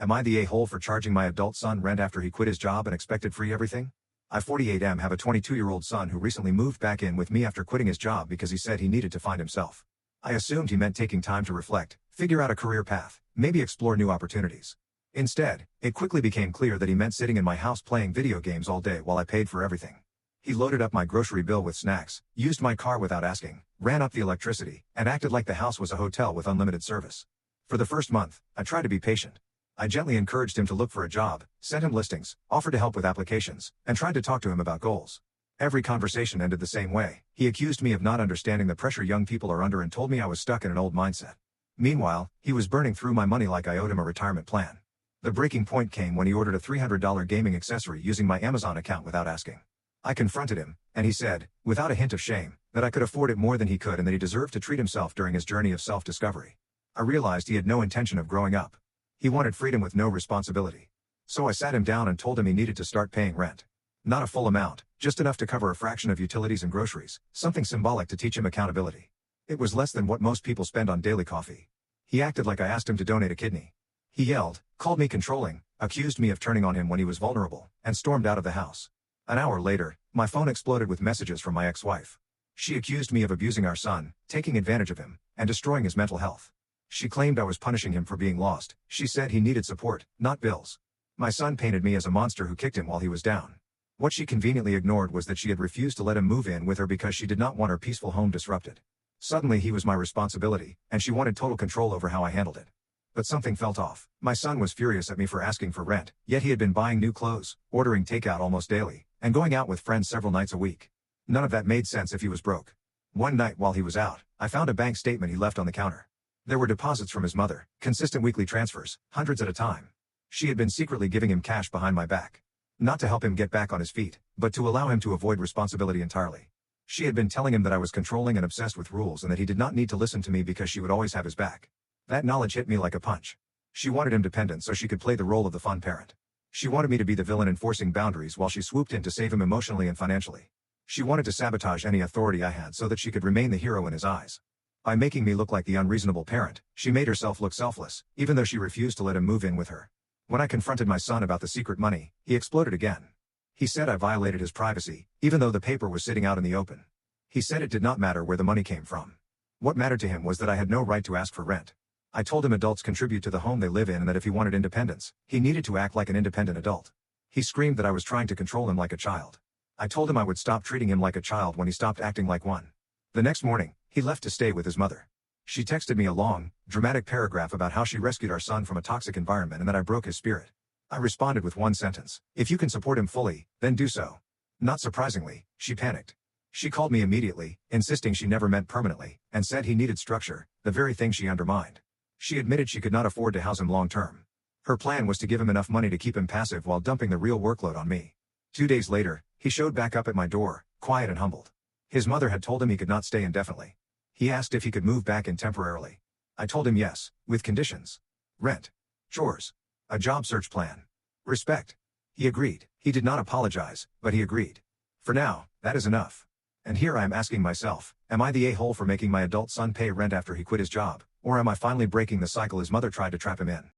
Am I the a-hole for charging my adult son rent after he quit his job and expected free everything? I 48M have a 22-year-old son who recently moved back in with me after quitting his job because he said he needed to find himself. I assumed he meant taking time to reflect, figure out a career path, maybe explore new opportunities. Instead, it quickly became clear that he meant sitting in my house playing video games all day while I paid for everything. He loaded up my grocery bill with snacks, used my car without asking, ran up the electricity, and acted like the house was a hotel with unlimited service. For the first month, I tried to be patient. I gently encouraged him to look for a job, sent him listings, offered to help with applications, and tried to talk to him about goals. Every conversation ended the same way. He accused me of not understanding the pressure young people are under and told me I was stuck in an old mindset. Meanwhile, he was burning through my money like I owed him a retirement plan. The breaking point came when he ordered a $300 gaming accessory using my Amazon account without asking. I confronted him, and he said, without a hint of shame, that I could afford it more than he could and that he deserved to treat himself during his journey of self-discovery. I realized he had no intention of growing up. He wanted freedom with no responsibility. So I sat him down and told him he needed to start paying rent. Not a full amount, just enough to cover a fraction of utilities and groceries, something symbolic to teach him accountability. It was less than what most people spend on daily coffee. He acted like I asked him to donate a kidney. He yelled, called me controlling, accused me of turning on him when he was vulnerable, and stormed out of the house. An hour later, my phone exploded with messages from my ex-wife. She accused me of abusing our son, taking advantage of him, and destroying his mental health. She claimed I was punishing him for being lost. She said he needed support, not bills. My son painted me as a monster who kicked him while he was down. What she conveniently ignored was that she had refused to let him move in with her because she did not want her peaceful home disrupted. Suddenly he was my responsibility, and she wanted total control over how I handled it. But something felt off. My son was furious at me for asking for rent, yet he had been buying new clothes, ordering takeout almost daily, and going out with friends several nights a week. None of that made sense if he was broke. One night while he was out, I found a bank statement he left on the counter. There were deposits from his mother, consistent weekly transfers, hundreds at a time. She had been secretly giving him cash behind my back. Not to help him get back on his feet, but to allow him to avoid responsibility entirely. She had been telling him that I was controlling and obsessed with rules and that he did not need to listen to me because she would always have his back. That knowledge hit me like a punch. She wanted him dependent so she could play the role of the fun parent. She wanted me to be the villain enforcing boundaries while she swooped in to save him emotionally and financially. She wanted to sabotage any authority I had so that she could remain the hero in his eyes. By making me look like the unreasonable parent, she made herself look selfless, even though she refused to let him move in with her. When I confronted my son about the secret money, he exploded again. He said I violated his privacy, even though the paper was sitting out in the open. He said it did not matter where the money came from. What mattered to him was that I had no right to ask for rent. I told him adults contribute to the home they live in and that if he wanted independence, he needed to act like an independent adult. He screamed that I was trying to control him like a child. I told him I would stop treating him like a child when he stopped acting like one. The next morning, he left to stay with his mother. She texted me a long, dramatic paragraph about how she rescued our son from a toxic environment and that I broke his spirit. I responded with one sentence: if you can support him fully, then do so. Not surprisingly, she panicked. She called me immediately, insisting she never meant permanently, and said he needed structure, the very thing she undermined. She admitted she could not afford to house him long term. Her plan was to give him enough money to keep him passive while dumping the real workload on me. 2 days later, he showed back up at my door, quiet and humbled. His mother had told him he could not stay indefinitely. He asked if he could move back in temporarily. I told him yes, with conditions. Rent. Chores. A job search plan. Respect. He agreed. He did not apologize, but he agreed. For now, that is enough. And here I am asking myself, am I the a-hole for making my adult son pay rent after he quit his job, or am I finally breaking the cycle his mother tried to trap him in?